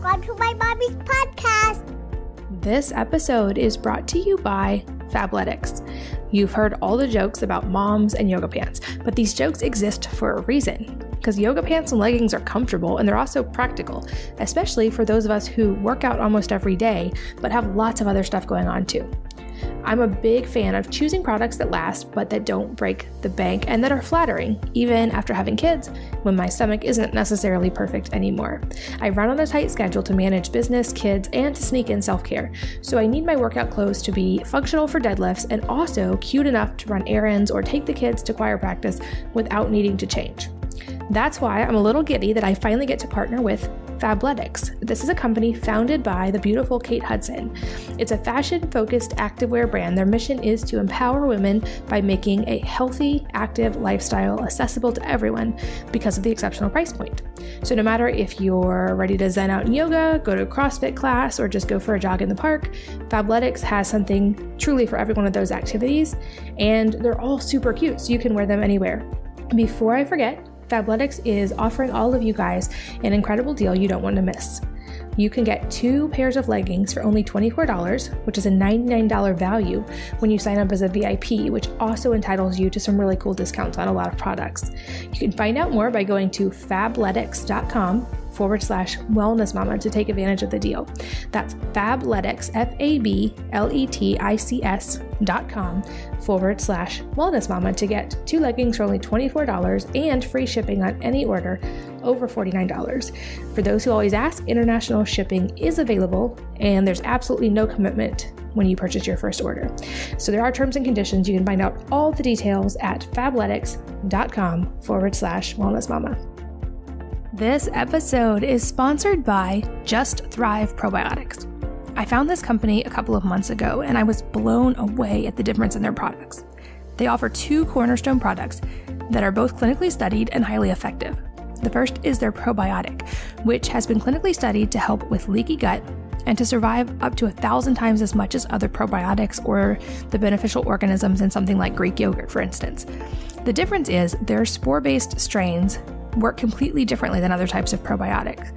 Welcome to my mommy's podcast. This episode is brought to you by Fabletics. You've heard all the jokes about moms and yoga pants, but these jokes exist for a reason. Because yoga pants and leggings are comfortable and they're also practical, especially for those of us who work out almost every day, but have lots of other stuff going on too. I'm a big fan of choosing products that last, but that don't break the bank and that are flattering, even after having kids, when my stomach isn't necessarily perfect anymore. I run on a tight schedule to manage business, kids, and to sneak in self-care, so I need my workout clothes to be functional for deadlifts and also cute enough to run errands or take the kids to choir practice without needing to change. That's why I'm a little giddy that I finally get to partner with Fabletics. This is a company founded by the beautiful Kate Hudson. It's a fashion-focused activewear brand. Their mission is to empower women by making a healthy, active lifestyle accessible to everyone because of the exceptional price point. So no matter if you're ready to zen out in yoga, go to a CrossFit class, or just go for a jog in the park, Fabletics has something truly for every one of those activities, and they're all super cute, so you can wear them anywhere. Before I forget, Fabletics is offering all of you guys an incredible deal you don't want to miss. You can get 2 pairs of leggings for only $24, which is a $99 value when you sign up as a VIP, which also entitles you to some really cool discounts on a lot of products. You can find out more by going to fabletics.com/wellnessmama to take advantage of the deal. That's Fabletics, fabletics.com/wellnessmama to get 2 leggings for only $24 and free shipping on any order over $49. For those who always ask, international shipping is available, and there's absolutely no commitment when you purchase your first order. So there are terms and conditions. You can find out all the details at fabletics.com/wellnessmama. This episode is sponsored by Just Thrive Probiotics. I found this company a couple of months ago, and I was blown away at the difference in their products. They offer 2 cornerstone products that are both clinically studied and highly effective. The first is their probiotic, which has been clinically studied to help with leaky gut and to survive up to 1,000 times as much as other probiotics or the beneficial organisms in something like Greek yogurt, for instance. The difference is their spore-based strains work completely differently than other types of probiotics.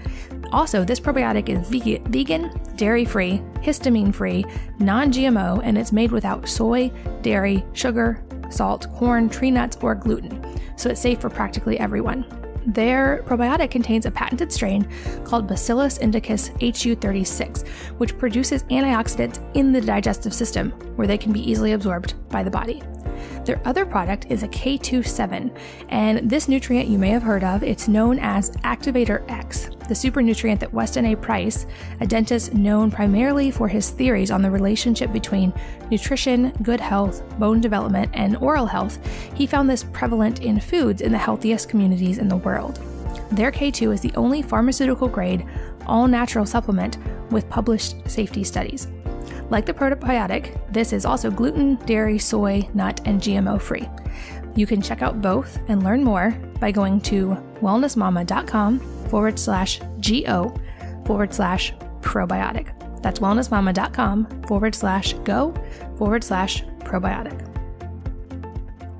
Also, this probiotic is vegan, dairy-free, histamine-free, non-GMO, and it's made without soy, dairy, sugar, salt, corn, tree nuts, or gluten, so it's safe for practically everyone. Their probiotic contains a patented strain called Bacillus indicus HU36, which produces antioxidants in the digestive system where they can be easily absorbed by the body. Their other product is a K27, and this nutrient you may have heard of. It's known as Activator X, the super nutrient that Weston A. Price, a dentist known primarily for his theories on the relationship between nutrition, good health, bone development, and oral health, he found this prevalent in foods in the healthiest communities in the world. Their K2 is the only pharmaceutical-grade, all-natural supplement with published safety studies. Like the probiotic, this is also gluten, dairy, soy, nut, and GMO free. You can check out both and learn more by going to wellnessmama.com/go/probiotic. That's wellnessmama.com/go/probiotic.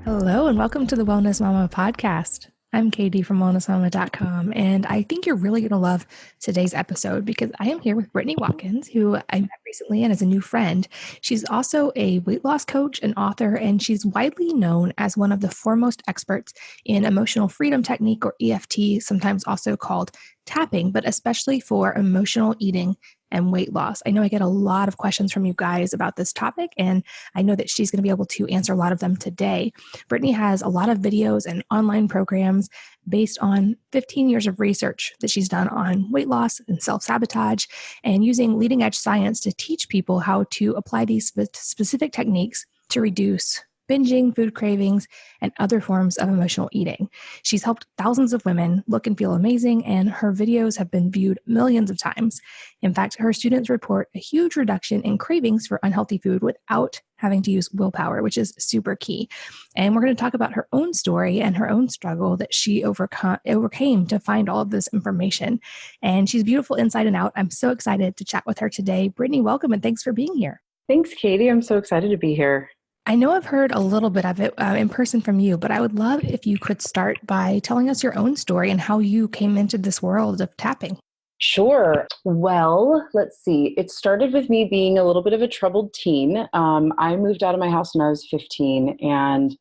Hello, and welcome to the Wellness Mama podcast. I'm Katie from wellnessmama.com, and I think you're really going to love today's episode because I am here with Brittany Watkins, who I met recently and is a new friend. She's also a weight loss coach and author, and she's widely known as one of the foremost experts in emotional freedom technique, or EFT, sometimes also called tapping, but especially for emotional eating and weight loss. I know I get a lot of questions from you guys about this topic, and I know that she's going to be able to answer a lot of them today. Brittany has a lot of videos and online programs based on 15 years of research that she's done on weight loss and self-sabotage, and using leading edge science to teach people how to apply these specific techniques to reduce binging, food cravings, and other forms of emotional eating. She's helped thousands of women look and feel amazing, and her videos have been viewed millions of times. In fact, her students report a huge reduction in cravings for unhealthy food without having to use willpower, which is super key. And we're going to talk about her own story and her own struggle that she overcame to find all of this information. And she's beautiful inside and out. I'm so excited to chat with her today. Brittany, welcome, and thanks for being here. Thanks, Katie. I'm so excited to be here. I know I've heard a little bit of it in person from you, but I would love if you could start by telling us your own story and how you came into this world of tapping. Sure. Well, let's see. It started with me being a little bit of a troubled teen. I moved out of my house when I was 15, and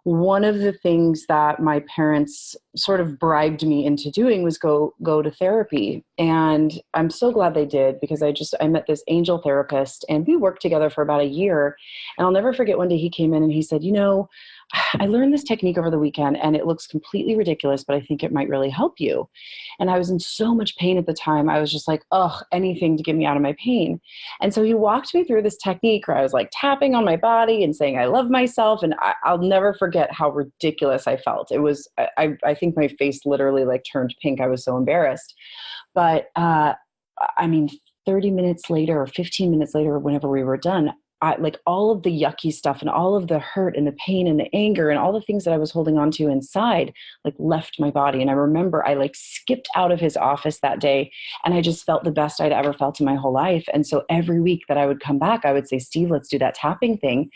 one of the things that my parents sort of bribed me into doing was go to therapy. And I'm so glad they did, because I met this angel therapist and we worked together for about a year. And I'll never forget, one day he came in and he said, I learned this technique over the weekend and it looks completely ridiculous, but I think it might really help you. And I was in so much pain at the time. I was just like, ugh, anything to get me out of my pain. And so he walked me through this technique where I was like tapping on my body and saying, I love myself. And I'll never forget how ridiculous I felt. It was, I think my face literally like turned pink. I was so embarrassed. But I mean, 30 minutes later or 15 minutes later, whenever we were done, like all of the yucky stuff and all of the hurt and the pain and the anger and all the things that I was holding on to inside, like left my body. And I remember I like skipped out of his office that day and I just felt the best I'd ever felt in my whole life. And so every week that I would come back, I would say, Steve, let's do that tapping thing.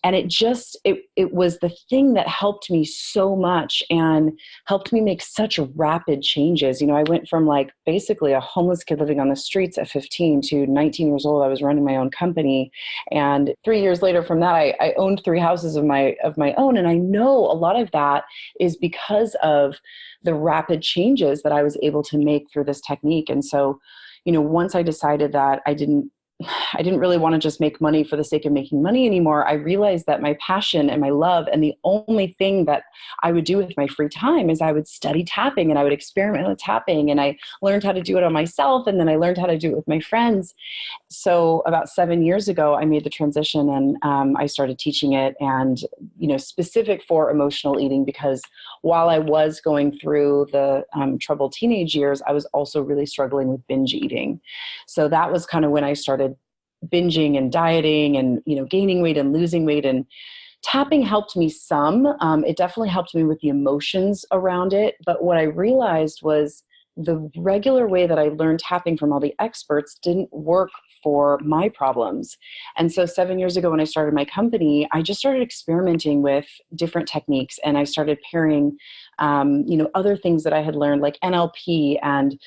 And it was the thing that helped me so much and helped me make such rapid changes. I went from like basically a homeless kid living on the streets at 15 to 19 years old. I was running my own company. And 3 years later from that, I owned 3 houses of my own. And I know a lot of that is because of the rapid changes that I was able to make through this technique. And so, once I decided that I didn't really want to just make money for the sake of making money anymore, I realized that my passion and my love and the only thing that I would do with my free time is I would study tapping and I would experiment with tapping, and I learned how to do it on myself, and then I learned how to do it with my friends. So about 7 years ago, I made the transition and I started teaching it, and specific for emotional eating, because while I was going through the troubled teenage years, I was also really struggling with binge eating. So that was kind of when I started binging and dieting and gaining weight and losing weight, and tapping helped me some. It definitely helped me with the emotions around it. But what I realized was the regular way that I learned tapping from all the experts didn't work for my problems. And so 7 years ago when I started my company, I just started experimenting with different techniques, and I started pairing other things that I had learned, like NLP and,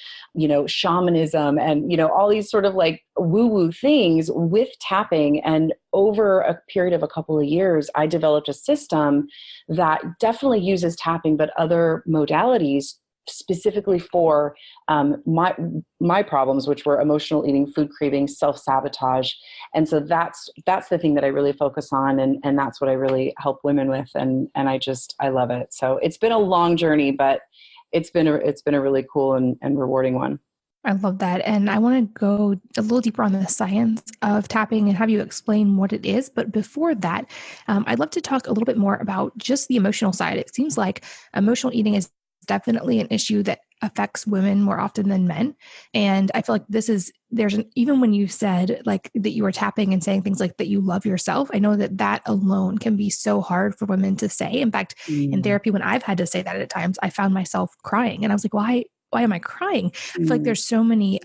shamanism and, all these sort of like woo-woo things with tapping. And over a period of a couple of years, I developed a system that definitely uses tapping, but other modalities specifically for my problems, which were emotional eating, food cravings, self-sabotage. And so that's the thing that I really focus on. And that's what I really help women with. And I love it. So it's been a long journey, but it's been a really cool and rewarding one. I love that. And I want to go a little deeper on the science of tapping and have you explain what it is. But before that, I'd love to talk a little bit more about just the emotional side. It seems like emotional eating is definitely an issue that affects women more often than men. And I feel like even when you said like that you were tapping and saying things like that you love yourself, I know that alone can be so hard for women to say. In fact, in therapy, when I've had to say that at times, I found myself crying and I was like, why am I crying? I feel like there's so many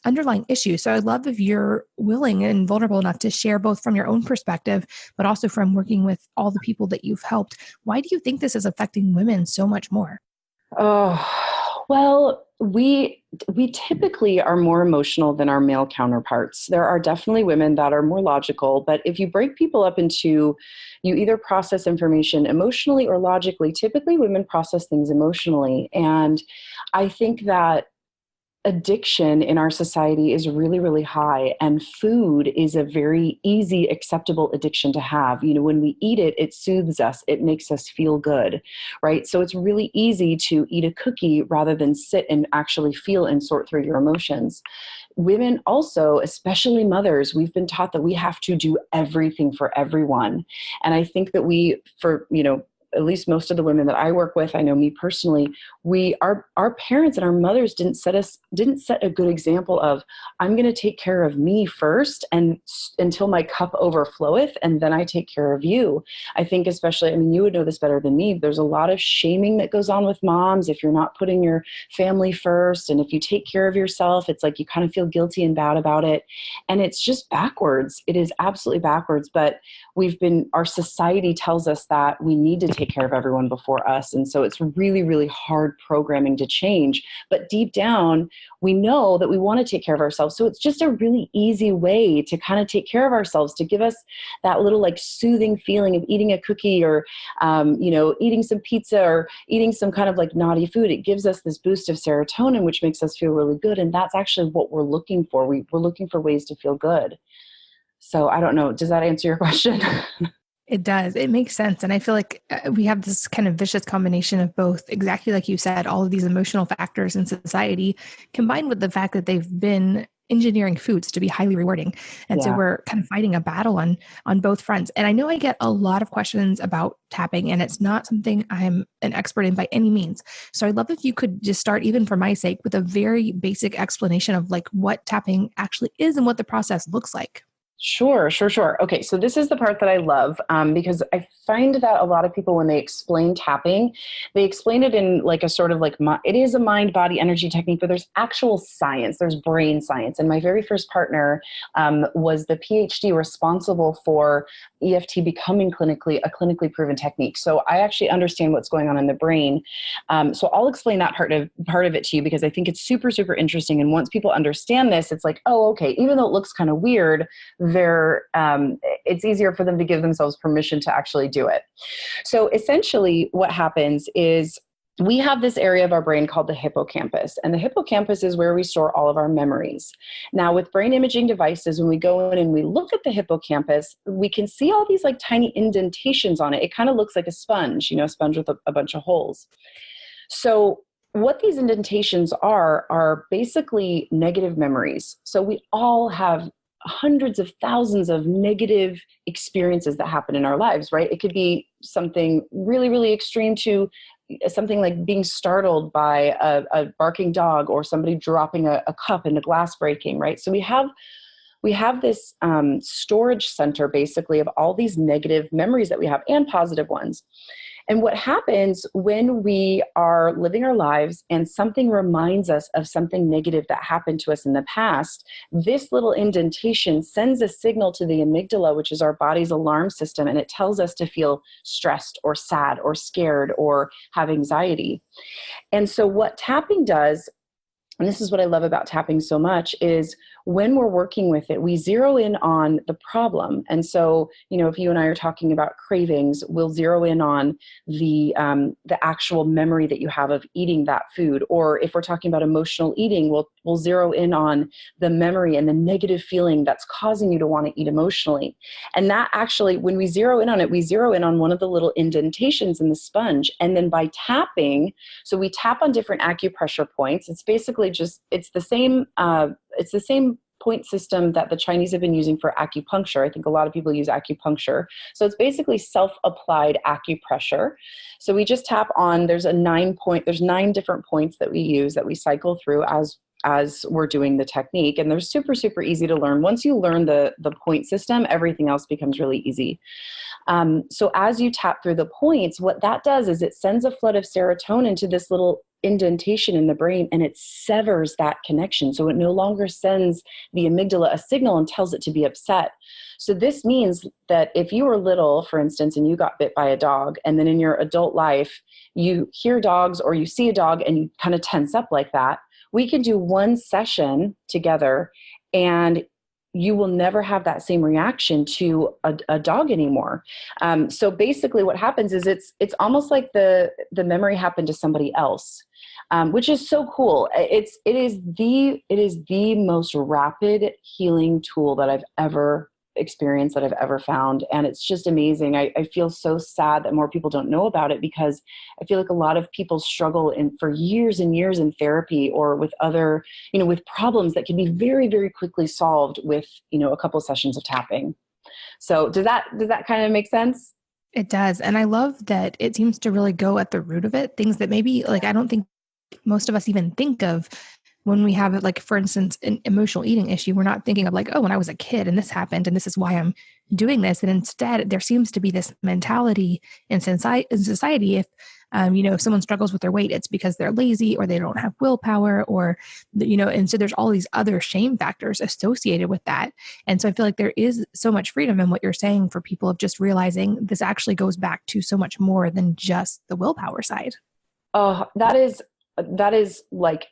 underlying issues. So I'd love if you're willing and vulnerable enough to share both from your own perspective, but also from working with all the people that you've helped. Why do you think this is affecting women so much more? Oh, well, we typically are more emotional than our male counterparts. There are definitely women that are more logical, but if you break people up into, you either process information emotionally or logically, typically women process things emotionally. And I think that addiction in our society is really, really high, and food is a very easy, acceptable addiction to have. When we eat it, it soothes us. It makes us feel good, right? So it's really easy to eat a cookie rather than sit and actually feel and sort through your emotions. Women also, especially mothers, we've been taught that we have to do everything for everyone. And I think that at least most of the women that I work with, I know me personally, our parents and our mothers didn't set a good example of, I'm going to take care of me first and until my cup overfloweth, and then I take care of you. I think especially, you would know this better than me, there's a lot of shaming that goes on with moms if you're not putting your family first. And if you take care of yourself, it's like you kind of feel guilty and bad about it. And it's just backwards. It is absolutely backwards. But our society tells us that we need to take care of everyone before us. And so it's really, really hard programming to change. But deep down, we know that we want to take care of ourselves. So it's just a really easy way to kind of take care of ourselves, to give us that little like soothing feeling of eating a cookie or, eating some pizza or eating some kind of like naughty food. It gives us this boost of serotonin, which makes us feel really good. And that's actually what we're looking for. We're looking for ways to feel good. So I don't know. Does that answer your question? It does. It makes sense. And I feel like we have this kind of vicious combination of both, exactly like you said, all of these emotional factors in society, combined with the fact that they've been engineering foods to be highly rewarding. And so we're kind of fighting a battle on both fronts. And I know I get a lot of questions about tapping, and it's not something I'm an expert in by any means. So I'd love if you could just start, even for my sake, with a very basic explanation of like what tapping actually is and what the process looks like. Sure. Okay, so this is the part that I love because I find that a lot of people, when they explain tapping, they explain it in like a sort of like, it is a mind, body, energy technique, but there's actual science, there's brain science. And my very first partner was the PhD responsible for EFT becoming a clinically proven technique. So I actually understand what's going on in the brain. So I'll explain that part of it to you because I think it's super, super interesting. And once people understand this, it's like, oh, okay, even though it looks kind of weird, it's easier for them to give themselves permission to actually do it. So essentially what happens is we have this area of our brain called the hippocampus, and the hippocampus is where we store all of our memories. Now with brain imaging devices, when we go in and we look at the hippocampus, we can see all these like tiny indentations on it. It kind of looks like a sponge, a sponge with a bunch of holes. So what these indentations are basically negative memories. So we all have hundreds of thousands of negative experiences that happen in our lives, right? It could be something really, really extreme to something like being startled by a barking dog or somebody dropping a cup and a glass breaking, right? So we have this storage center basically of all these negative memories that we have and positive ones. And what happens when we are living our lives and something reminds us of something negative that happened to us in the past, this little indentation sends a signal to the amygdala, which is our body's alarm system, and it tells us to feel stressed or sad or scared or have anxiety. And so what tapping does, and this is what I love about tapping so much, is when we're working with it, we zero in on the problem. And so, if you and I are talking about cravings, we'll zero in on the actual memory that you have of eating that food. Or if we're talking about emotional eating, we'll zero in on the memory and the negative feeling that's causing you to want to eat emotionally. And that actually, when we zero in on it, we zero in on one of the little indentations in the sponge. And then by tapping, so we tap on different acupressure points. It's basically it's the same point system that the Chinese have been using for acupuncture. I think a lot of people use acupuncture. So it's basically self-applied acupressure. So we just tap on, there's 9 different points that we use, that we cycle through as we're doing the technique. And they're super, super easy to learn. Once you learn the point system, everything else becomes really easy. So as you tap through the points, what that does is it sends a flood of serotonin to this little indentation in the brain, and it severs that connection. So it no longer sends the amygdala a signal and tells it to be upset. So this means that if you were little, for instance, and you got bit by a dog, and then in your adult life, you hear dogs or you see a dog and you kind of tense up like that, we can do one session together and you will never have that same reaction to a dog anymore. So basically what happens is it's almost like the memory happened to somebody else, which is so cool. It is the most rapid healing tool that I've ever experienced, that I've ever found. And it's just amazing. I feel so sad that more people don't know about it, because I feel like a lot of people struggle for years and years in therapy or with other, with problems that can be very, very quickly solved with, a couple sessions of tapping. So does that kind of make sense? It does. And I love that it seems to really go at the root of it. Things that maybe I don't think most of us even think of when we have it, like, for instance, an emotional eating issue, we're not thinking of like, oh, when I was a kid and this happened and this is why I'm doing this. And instead there seems to be this mentality in society. If someone struggles with their weight, it's because they're lazy or they don't have willpower and so there's all these other shame factors associated with that. And so I feel like there is so much freedom in what you're saying for people of just realizing this actually goes back to so much more than just the willpower side. Oh, that is like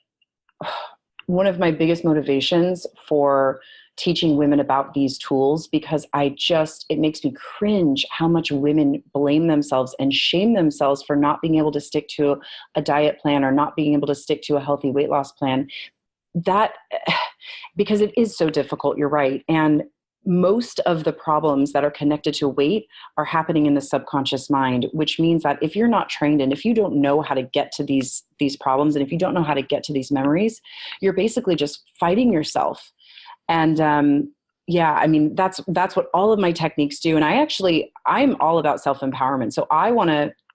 one of my biggest motivations for teaching women about these tools, because it makes me cringe how much women blame themselves and shame themselves for not being able to stick to a diet plan or not being able to stick to a healthy weight loss plan. Because it is so difficult, you're right. And most of the problems that are connected to weight are happening in the subconscious mind, which means that if you're not trained and if you don't know how to get to these problems, and if you don't know how to get to these memories, you're basically just fighting yourself. And that's what all of my techniques do. And I'm all about self-empowerment. So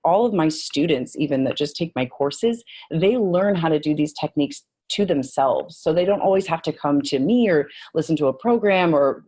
all of my students, even that just take my courses, they learn how to do these techniques to themselves. So they don't always have to come to me or listen to a program or,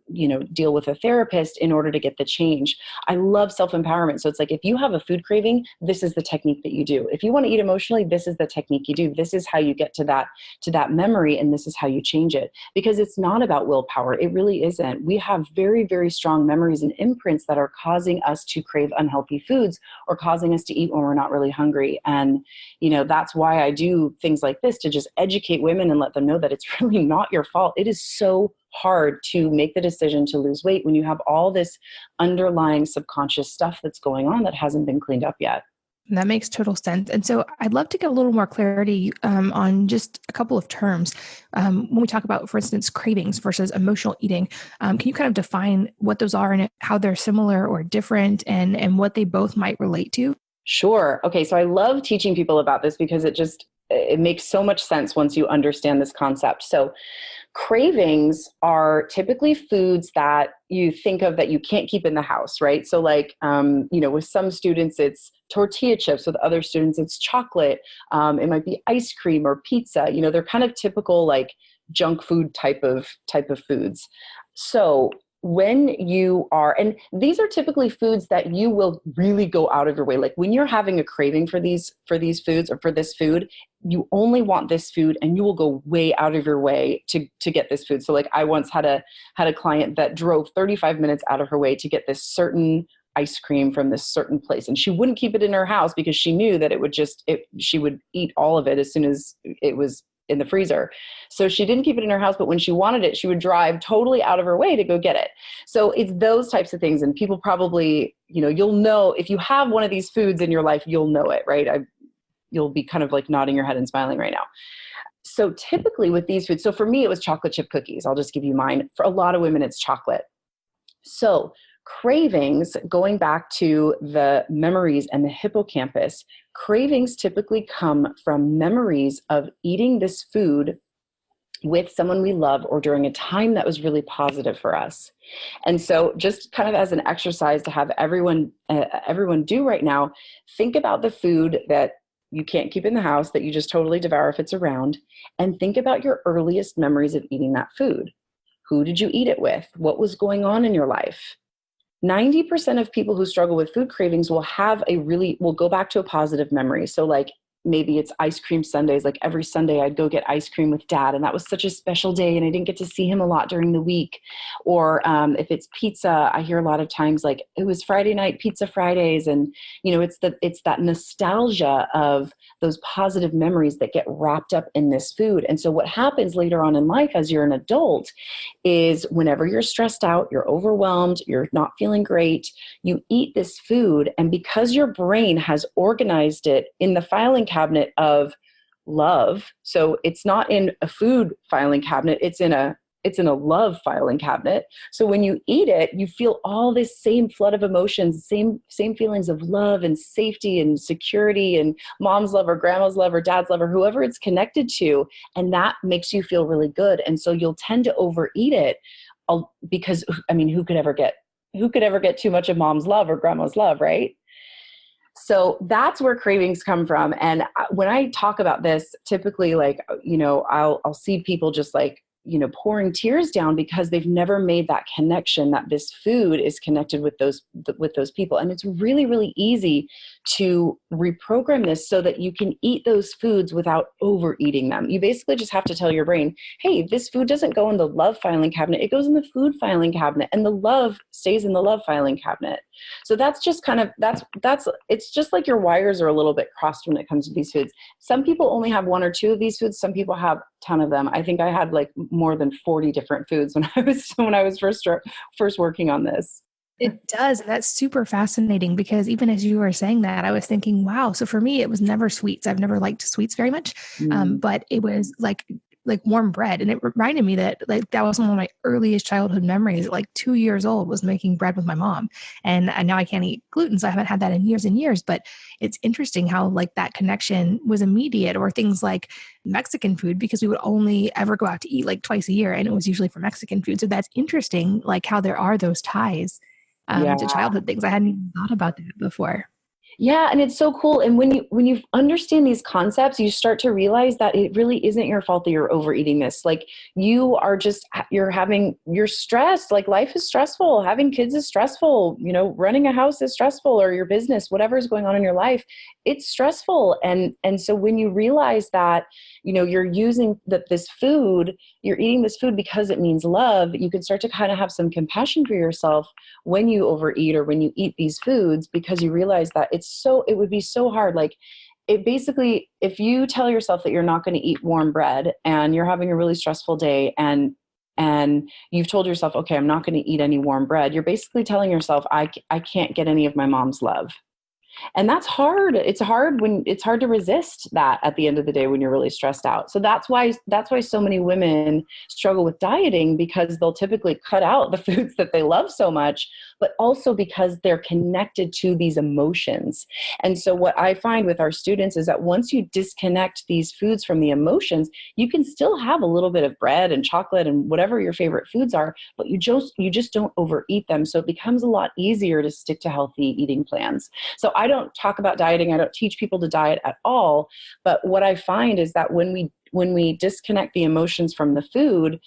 deal with a therapist in order to get the change. I love self-empowerment. So it's like, if you have a food craving, this is the technique that you do. If you want to eat emotionally, this is the technique you do. This is how you get to that memory. And this is how you change it, because it's not about willpower. It really isn't. We have very, very strong memories and imprints that are causing us to crave unhealthy foods or causing us to eat when we're not really hungry. And, that's why I do things like this, to just educate women and let them know that it's really not your fault. It is so hard to make the decision to lose weight when you have all this underlying subconscious stuff that's going on that hasn't been cleaned up yet. That makes total sense. And so I'd love to get a little more clarity on just a couple of terms. When we talk about, for instance, cravings versus emotional eating, can you kind of define what those are and how they're similar or different and what they both might relate to? Sure. Okay. So I love teaching people about this because it makes so much sense once you understand this concept. So cravings are typically foods that you think of that you can't keep in the house, right? So like, with some students, it's tortilla chips. With other students, it's chocolate. It might be ice cream or pizza. They're kind of typical like junk food type of foods. So when and these are typically foods that you will really go out of your way. Like when you're having a craving for these foods or for this food, you only want this food and you will go way out of your way to get this food. So like I once had a client that drove 35 minutes out of her way to get this certain ice cream from this certain place. And she wouldn't keep it in her house because she knew that she would eat all of it as soon as it was in the freezer. So she didn't keep it in her house, but when she wanted it, she would drive totally out of her way to go get it. So it's those types of things. And people probably, you'll know if you have one of these foods in your life, you'll know it, right? You'll be kind of like nodding your head and smiling right now. So typically with these foods, so for me, it was chocolate chip cookies. I'll just give you mine. For a lot of women, it's chocolate. So cravings, going back to the memories and the hippocampus, cravings typically come from memories of eating this food with someone we love or during a time that was really positive for us. And so just kind of as an exercise to have everyone do right now, think about the food that you can't keep in the house that you just totally devour if it's around, and think about your earliest memories of eating that food. Who did you eat it with? What was going on in your life? 90% of people who struggle with food cravings will go back to a positive memory. So like maybe it's ice cream Sundays. Like every Sunday I'd go get ice cream with dad, and that was such a special day and I didn't get to see him a lot during the week. Or if it's pizza, I hear a lot of times like it was Friday night pizza Fridays. And it's that nostalgia of those positive memories that get wrapped up in this food. And so what happens later on in life as you're an adult is whenever you're stressed out, you're overwhelmed, you're not feeling great, you eat this food. And because your brain has organized it in the filing cabinet of love, so it's not in a food filing cabinet, it's in a love filing cabinet. So when you eat it, you feel all this same flood of emotions, same feelings of love and safety and security and mom's love or grandma's love or dad's love or whoever it's connected to. And that makes you feel really good. And so you'll tend to overeat it because, who could ever get too much of mom's love or grandma's love, right? So that's where cravings come from. And when I talk about this, typically, like, I'll see people just like, pouring tears down because they've never made that connection that this food is connected with those people. And it's really, really easy to reprogram this so that you can eat those foods without overeating them. You basically just have to tell your brain, hey, this food doesn't go in the love filing cabinet. It goes in the food filing cabinet, and the love stays in the love filing cabinet. So that's just kind of, it's just like your wires are a little bit crossed when it comes to these foods. Some people only have one or two of these foods. Some people have a ton of them. I think I had like more than 40 different foods when I was first working on this. It does. That's super fascinating because even as you were saying that, I was thinking, wow. So for me, it was never sweets. I've never liked sweets very much. But it was like warm bread. And it reminded me that like that was one of my earliest childhood memories. At like 2 years old was making bread with my mom. And now I can't eat gluten. So I haven't had that in years and years, but it's interesting how like that connection was immediate. Or things like Mexican food, because we would only ever go out to eat like twice a year. And it was usually for Mexican food. So that's interesting, like how there are those ties to childhood things. I hadn't even thought about that before. Yeah. And it's so cool. And when you understand these concepts, you start to realize that it really isn't your fault that you're overeating this. Like you're stressed. Like life is stressful. Having kids is stressful. Running a house is stressful, or your business, whatever is going on in your life, it's stressful. And so when you realize that, you're using this food, you're eating this food because it means love, you can start to kind of have some compassion for yourself when you overeat or when you eat these foods, because you realize that it would be so hard. Like it basically, if you tell yourself that you're not going to eat warm bread and you're having a really stressful day and you've told yourself, okay, I'm not going to eat any warm bread, you're basically telling yourself, I can't get any of my mom's love. And that's hard. It's hard to resist that at the end of the day when you're really stressed out. So that's why so many women struggle with dieting, because they'll typically cut out the foods that they love so much, but also because they're connected to these emotions. And so what I find with our students is that once you disconnect these foods from the emotions, you can still have a little bit of bread and chocolate and whatever your favorite foods are, but you just don't overeat them. So it becomes a lot easier to stick to healthy eating plans. So I don't talk about dieting. I don't teach people to diet at all. But what I find is that when we disconnect the emotions from the food,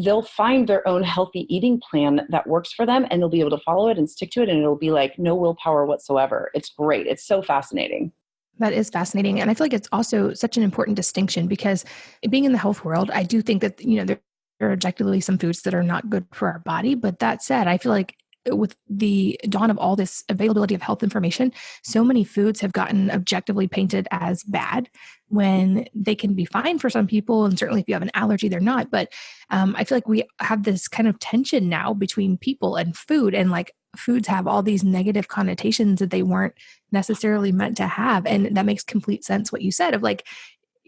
they'll find their own healthy eating plan that works for them, and they'll be able to follow it and stick to it. And it'll be like no willpower whatsoever. It's great. It's so fascinating. That is fascinating. And I feel like it's also such an important distinction, because being in the health world, I do think that, there are objectively some foods that are not good for our body. But that said, I feel like with the dawn of all this availability of health information, so many foods have gotten objectively painted as bad when they can be fine for some people. And certainly if you have an allergy, they're not. But I feel like we have this kind of tension now between people and food, and like foods have all these negative connotations that they weren't necessarily meant to have. And that makes complete sense what you said of like,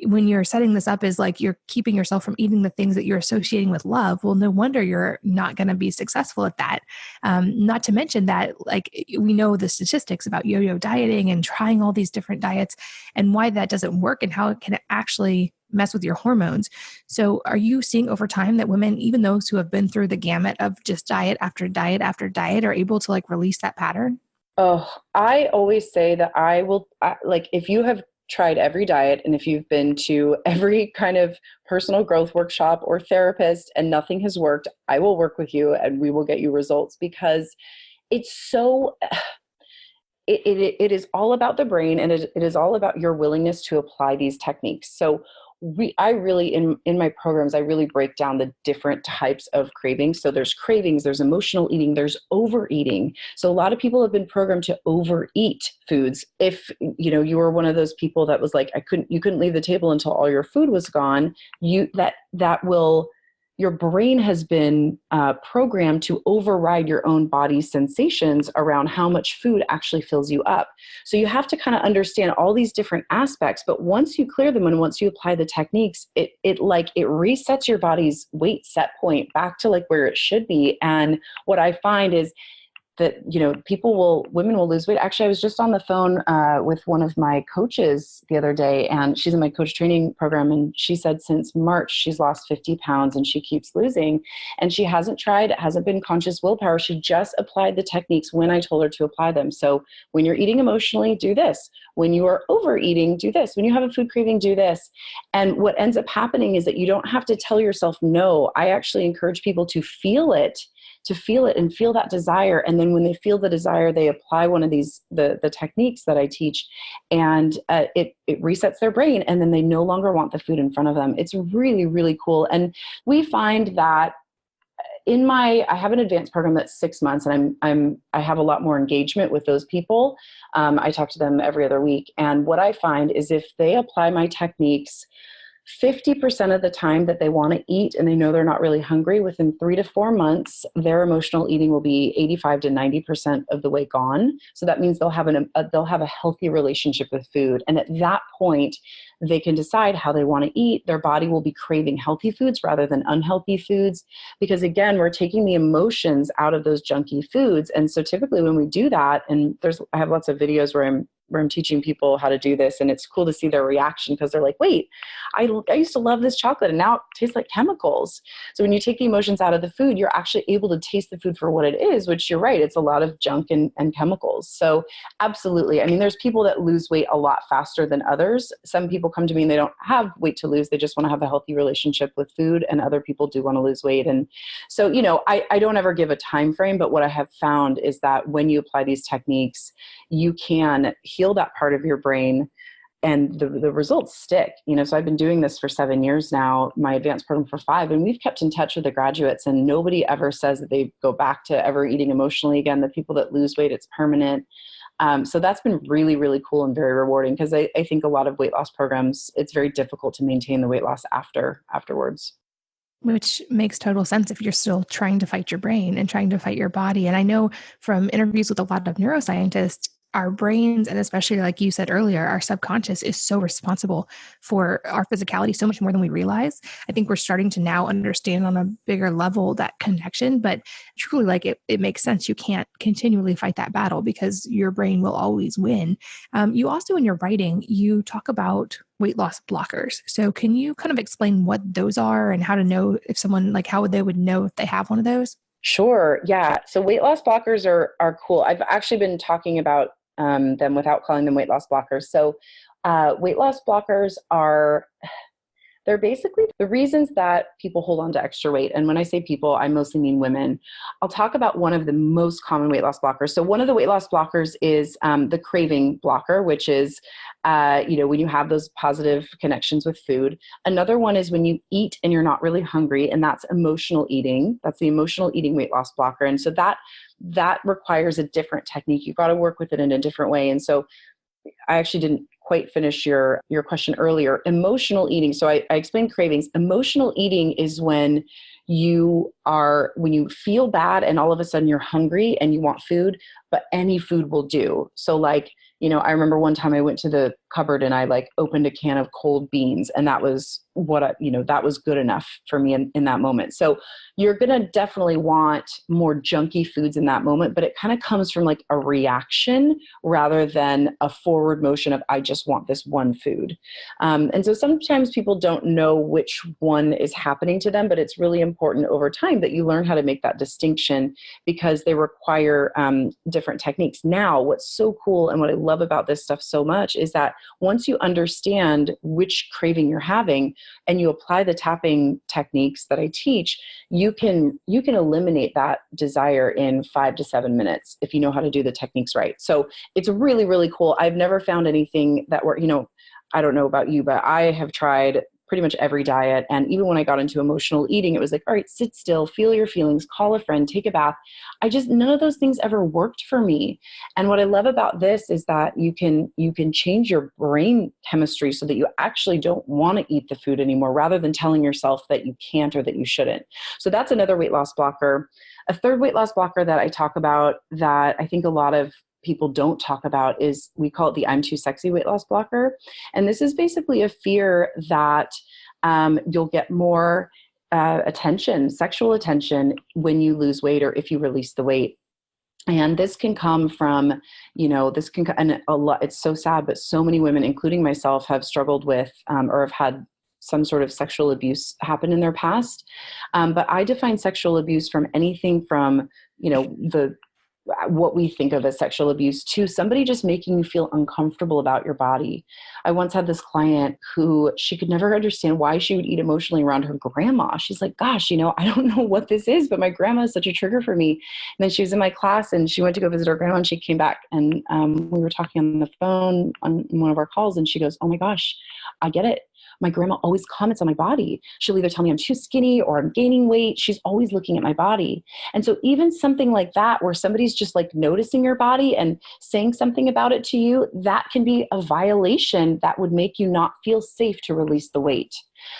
when you're setting this up is like you're keeping yourself from eating the things that you're associating with love. Well, no wonder you're not going to be successful at that. Not to mention that, like, we know the statistics about yo-yo dieting and trying all these different diets and why that doesn't work and how it can actually mess with your hormones. So are you seeing over time that women, even those who have been through the gamut of just diet after diet after diet, are able to like release that pattern? Oh, I always say that if you have tried every diet and if you've been to every kind of personal growth workshop or therapist and nothing has worked, I will work with you and we will get you results, because it's so, it is all about the brain, and it is all about your willingness to apply these techniques. So I really, in my programs, I really break down the different types of cravings. So there's cravings, there's emotional eating, there's overeating. So a lot of people have been programmed to overeat foods. If, you were one of those people that was like, you couldn't leave the table until all your food was gone, your brain has been programmed to override your own body's sensations around how much food actually fills you up. So you have to kind of understand all these different aspects. But once you clear them and once you apply the techniques, it resets your body's weight set point back to like where it should be. And what I find is that, women will lose weight. Actually, I was just on the phone with one of my coaches the other day, and she's in my coach training program. And she said since March, she's lost 50 pounds and she keeps losing. And she hasn't tried, it hasn't been conscious willpower. She just applied the techniques when I told her to apply them. So when you're eating emotionally, do this. When you are overeating, do this. When you have a food craving, do this. And what ends up happening is that you don't have to tell yourself no. I actually encourage people to feel it and feel that desire. And then when they feel the desire, they apply one of these, the techniques that I teach, and it resets their brain, and then they no longer want the food in front of them. It's really, really cool. And we find that I have an advanced program that's 6 months, and I have a lot more engagement with those people. I talk to them every other week. And what I find is if they apply my techniques 50% of the time that they want to eat and they know they're not really hungry, within 3 to 4 months, their emotional eating will be 85 to 90% of the way gone. So that means they'll have a healthy relationship with food. And at that point, they can decide how they want to eat. Their body will be craving healthy foods rather than unhealthy foods, because again, we're taking the emotions out of those junky foods. And so typically when we do that, and I have lots of videos where I'm teaching people how to do this, and it's cool to see their reaction, because they're like, wait, I used to love this chocolate and now it tastes like chemicals. So when you take the emotions out of the food, you're actually able to taste the food for what it is, which you're right, it's a lot of junk and chemicals. So absolutely. I mean, there's people that lose weight a lot faster than others. Some people come to me and they don't have weight to lose. They just want to have a healthy relationship with food, and other people do want to lose weight. And so, I don't ever give a time frame, but what I have found is that when you apply these techniques, you can heal that part of your brain, and the results stick. So I've been doing this for 7 years now, my advanced program for 5, and we've kept in touch with the graduates, and nobody ever says that they go back to ever eating emotionally again. The people that lose weight, it's permanent. So that's been really, really cool and very rewarding, because I think a lot of weight loss programs, it's very difficult to maintain the weight loss afterwards. Which makes total sense if you're still trying to fight your brain and trying to fight your body. And I know from interviews with a lot of neuroscientists, our brains, and especially like you said earlier, our subconscious is so responsible for our physicality so much more than we realize. I think we're starting to now understand on a bigger level that connection, but truly, like it makes sense. You can't continually fight that battle because your brain will always win. You also, in your writing, you talk about weight loss blockers. So can you kind of explain what those are and how to know if someone, like how they would know if they have one of those? Sure. Yeah. So weight loss blockers are cool. I've actually been talking about them without calling them weight loss blockers. So weight loss blockers they're basically the reasons that people hold on to extra weight. And when I say people, I mostly mean women. I'll talk about one of the most common weight loss blockers. So one of the weight loss blockers is the craving blocker, which is, when you have those positive connections with food. Another one is when you eat and you're not really hungry, and that's emotional eating. That's the emotional eating weight loss blocker. And so that requires a different technique. You've got to work with it in a different way. And so I actually didn't quite finish your question earlier. Emotional eating. So I explained cravings. Emotional eating is when you feel bad and all of a sudden you're hungry and you want food, but any food will do. So like, I remember one time I went to the cupboard and I opened a can of cold beans, and that was that was good enough for me in that moment. So you're going to definitely want more junky foods in that moment, but it kind of comes from a reaction rather than a forward motion of, I just want this one food. And so sometimes people don't know which one is happening to them, but it's really important over time that you learn how to make that distinction, because they require different techniques. Now, what's so cool and what I love about this stuff so much is that once you understand which craving you're having and you apply the tapping techniques that I teach, you can eliminate that desire in 5 to 7 minutes if you know how to do the techniques right. So it's really, really cool. I've never found anything that I don't know about you, but I have tried pretty much every diet. And even when I got into emotional eating, it was like, all right, sit still, feel your feelings, call a friend, take a bath. None of those things ever worked for me. And what I love about this is that you can change your brain chemistry so that you actually don't want to eat the food anymore, rather than telling yourself that you can't or that you shouldn't. So that's another weight loss blocker. A third weight loss blocker that I talk about that I think a lot of people don't talk about is, we call it the I'm too sexy weight loss blocker. And this is basically a fear that you'll get more attention, sexual attention, when you lose weight or if you release the weight. And this can come from, and a lot, it's so sad, but so many women, including myself, have struggled with, or have had some sort of sexual abuse happen in their past. But I define sexual abuse from anything from, what we think of as sexual abuse to somebody just making you feel uncomfortable about your body. I once had this client who she could never understand why she would eat emotionally around her grandma. She's like, gosh, I don't know what this is, but my grandma is such a trigger for me. And then she was in my class and she went to go visit her grandma and she came back and we were talking on the phone on one of our calls and she goes, oh my gosh, I get it. My grandma always comments on my body. She'll either tell me I'm too skinny or I'm gaining weight. She's always looking at my body. And so even something like that, where somebody's just like noticing your body and saying something about it to you, that can be a violation that would make you not feel safe to release the weight.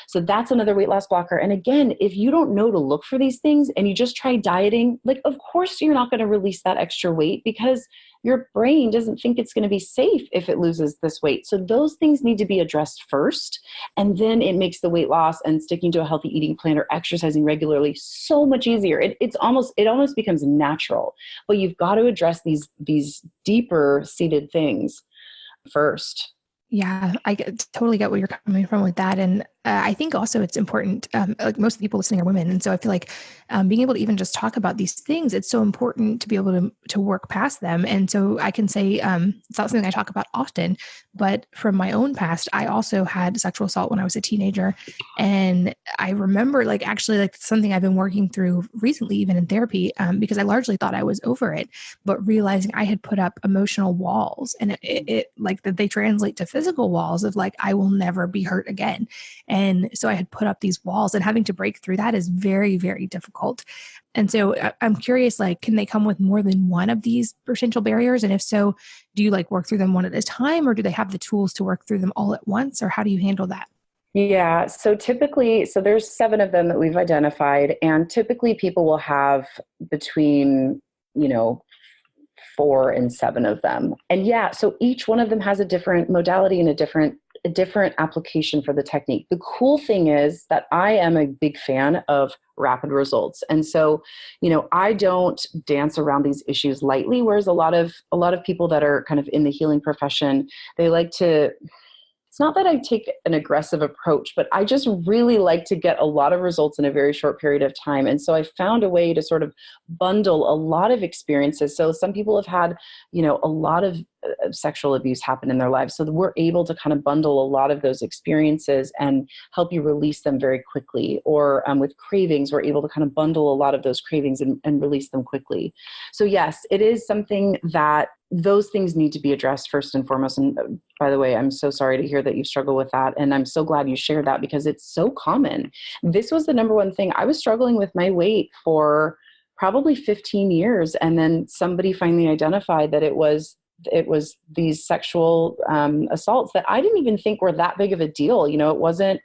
So that's another weight loss blocker. And again, if you don't know to look for these things and you just try dieting, like, of course you're not going to release that extra weight because your brain doesn't think it's going to be safe if it loses this weight. So those things need to be addressed first. And then it makes the weight loss and sticking to a healthy eating plan or exercising regularly so much easier. It almost becomes natural, but you've got to address these deeper seated things first. Yeah, totally get where you're coming from with that. And I think also it's important, like most of the people listening are women. And so I feel like being able to even just talk about these things, it's so important to be able to work past them. And so I can say, it's not something I talk about often, but from my own past, I also had sexual assault when I was a teenager. And I remember actually something I've been working through recently, even in therapy, because I largely thought I was over it, but realizing I had put up emotional walls and it like that they translate to physical walls of I will never be hurt again. And so I had put up these walls and having to break through that is very, very difficult. And so I'm curious, can they come with more than one of these potential barriers? And if so, do you work through them one at a time, or do they have the tools to work through them all at once? Or how do you handle that? Yeah. So typically, there's 7 of them that we've identified. And typically people will have between, 4 and 7 of them. And yeah, so each one of them has a different modality and a different application for the technique. The cool thing is that I am a big fan of rapid results. And so, I don't dance around these issues lightly, whereas a lot of people that are kind of in the healing profession, they like to, it's not that I take an aggressive approach, but I just really like to get a lot of results in a very short period of time. And so I found a way to sort of bundle a lot of experiences. So some people have had, a lot of sexual abuse happen in their lives. So we're able to kind of bundle a lot of those experiences and help you release them very quickly. Or with cravings, we're able to kind of bundle a lot of those cravings and release them quickly. So yes, it is something that those things need to be addressed first and foremost. And by the way, I'm so sorry to hear that you struggle with that. And I'm so glad you shared that because it's so common. This was the number one thing. I was struggling with my weight for probably 15 years. And then somebody finally identified that it was these sexual assaults that I didn't even think were that big of a deal. It wasn't,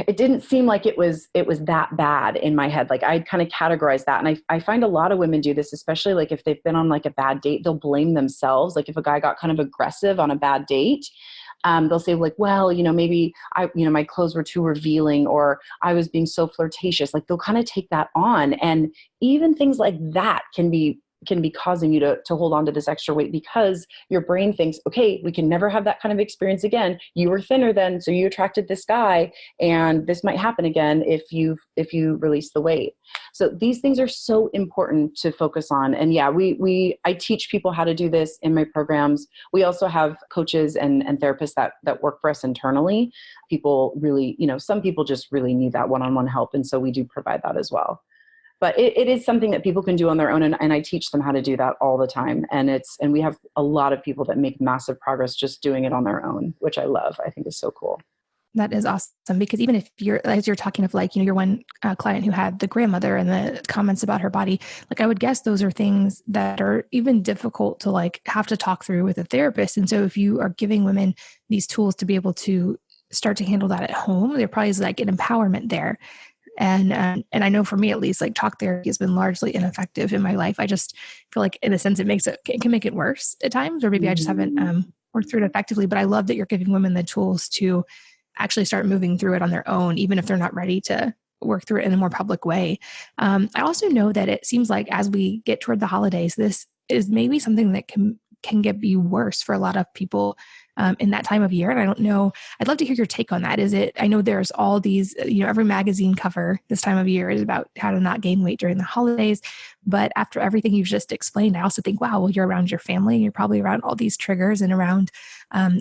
it didn't seem like it was that bad in my head. I'd kind of categorized that. And I find a lot of women do this, especially if they've been on a bad date, they'll blame themselves. If a guy got kind of aggressive on a bad date, they'll say well, maybe my clothes were too revealing or I was being so flirtatious. They'll kind of take that on. And even things like that can be causing you to hold on to this extra weight because your brain thinks, okay, we can never have that kind of experience again. You were thinner then, so you attracted this guy, and this might happen again if you release the weight. So these things are so important to focus on. And yeah, I teach people how to do this in my programs. We also have coaches and therapists that work for us internally. People really, some people just really need that one-on-one help. And so we do provide that as well. But it is something that people can do on their own. And I teach them how to do that all the time. And we have a lot of people that make massive progress just doing it on their own, which I love. I think is so cool. That is awesome. Because even if as you're talking of your one client who had the grandmother and the comments about her body, I would guess those are things that are even difficult to have to talk through with a therapist. And so if you are giving women these tools to be able to start to handle that at home, there probably is an empowerment there. And I know for me, at least, talk therapy has been largely ineffective in my life. I just feel in a sense, it can make it worse at times, or maybe I just haven't worked through it effectively. But I love that you're giving women the tools to actually start moving through it on their own, even if they're not ready to work through it in a more public way. I also know that it seems like as we get toward the holidays, this is maybe something that can be worse for a lot of people in that time of year. And I don't know, I'd love to hear your take on that. I know there's all these, every magazine cover this time of year is about how to not gain weight during the holidays. But after everything you've just explained, I also think, wow, well, you're around your family and you're probably around all these triggers and around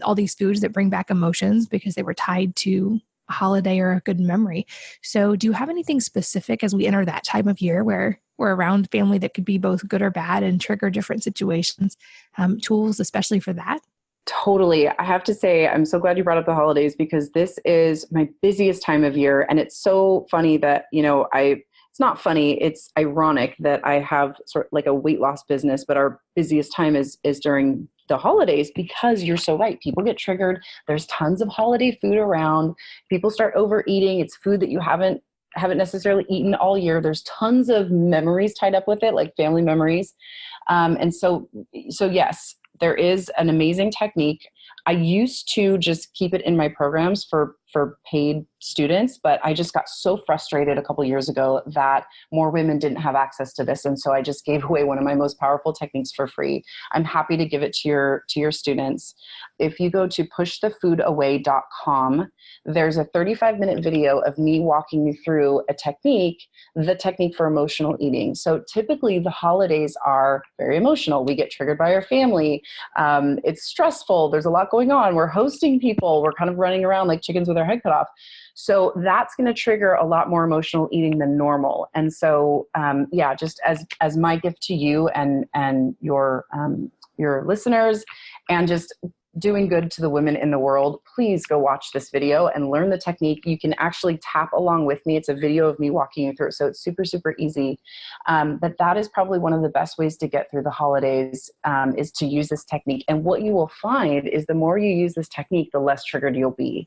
all these foods that bring back emotions because they were tied to a holiday or a good memory. So do you have anything specific as we enter that time of year where we're around family that could be both good or bad and trigger different situations, tools, especially for that? Totally. I have to say, I'm so glad you brought up the holidays because this is my busiest time of year. And it's so funny that, it's not funny. It's ironic that I have sort of like a weight loss business, but our busiest time is during the holidays because you're so right. People get triggered. There's tons of holiday food around. People start overeating. It's food that you haven't necessarily eaten all year. There's tons of memories tied up with it, like family memories. And so yes, there is an amazing technique. I used to just keep it in my programs for paid students, but I just got so frustrated a couple years ago that more women didn't have access to this. And so I just gave away one of my most powerful techniques for free. I'm happy to give it to your students. If you go to pushthefoodaway.com, there's a 35-minute video of me walking you through the technique for emotional eating. So typically the holidays are very emotional. We get triggered by our family. It's stressful. There's a lot going on. We're hosting people. We're kind of running around like chickens with our head cut off. So that's going to trigger a lot more emotional eating than normal. And so, just as my gift to you and your listeners, and just doing good to the women in the world, please go watch this video and learn the technique. You can actually tap along with me. It's a video of me walking you through it. So it's super, super easy. But that is probably one of the best ways to get through the holidays, is to use this technique. And what you will find is the more you use this technique, the less triggered you'll be.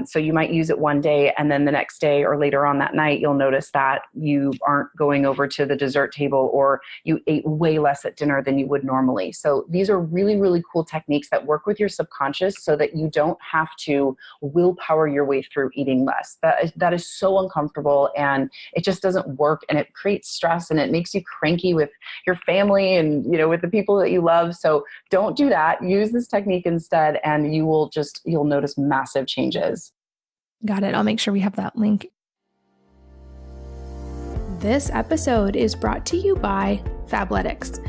So you might use it one day and then the next day or later on that night, you'll notice that you aren't going over to the dessert table or you ate way less at dinner than you would normally. So these are really, really cool techniques that work with your subconscious so that you don't have to willpower your way through eating less. That is so uncomfortable and it just doesn't work, and it creates stress and it makes you cranky with your family and with the people that you love. So don't do that. Use this technique instead and you'll notice massive changes. Got it. I'll make sure we have that link. This episode is brought to you by Fabletics.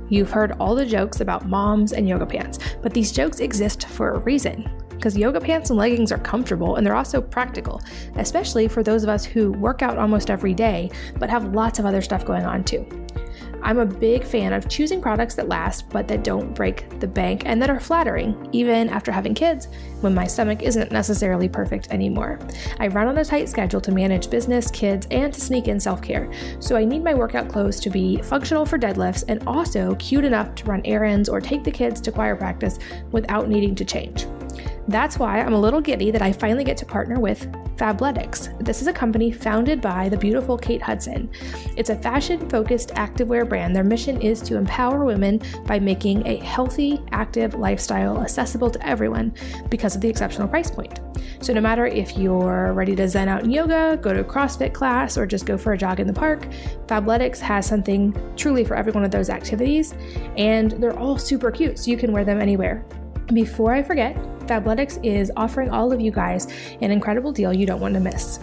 You've heard all the jokes about moms and yoga pants, but these jokes exist for a reason. Because yoga pants and leggings are comfortable and they're also practical, especially for those of us who work out almost every day, but have lots of other stuff going on too. I'm a big fan of choosing products that last, but that don't break the bank and that are flattering, even after having kids, when my stomach isn't necessarily perfect anymore. I run on a tight schedule to manage business, kids, and to sneak in self-care. So I need my workout clothes to be functional for deadlifts and also cute enough to run errands or take the kids to choir practice without needing to change. That's why I'm a little giddy that I finally get to partner with Fabletics. This is a company founded by the beautiful Kate Hudson. It's a fashion-focused activewear brand. Their mission is to empower women by making a healthy, active lifestyle accessible to everyone because of the exceptional price point. So no matter if you're ready to zen out in yoga, go to a CrossFit class, or just go for a jog in the park, Fabletics has something truly for every one of those activities, and they're all super cute, so you can wear them anywhere. Before I forget, Fabletics is offering all of you guys an incredible deal you don't want to miss.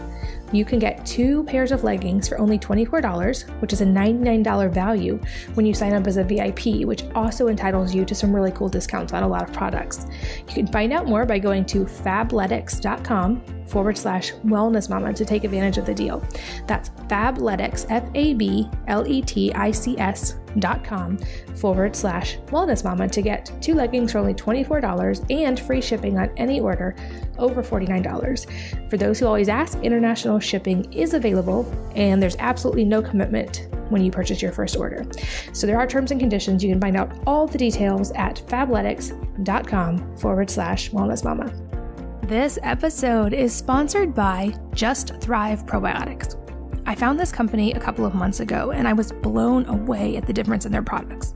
You can get 2 pairs of leggings for only $24, which is a $99 value when you sign up as a VIP, which also entitles you to some really cool discounts on a lot of products. You can find out more by going to fabletics.com/wellnessmama to take advantage of the deal. That's Fabletics, FABLETICS.com/wellnessmama to get 2 leggings for only $24 and free shipping on any order over $49. For those who always ask, international shipping is available and there's absolutely no commitment when you purchase your first order. So there are terms and conditions. You can find out all the details at fabletics.com/wellnessmama. This episode is sponsored by Just Thrive Probiotics. I found this company a couple of months ago and I was blown away at the difference in their products.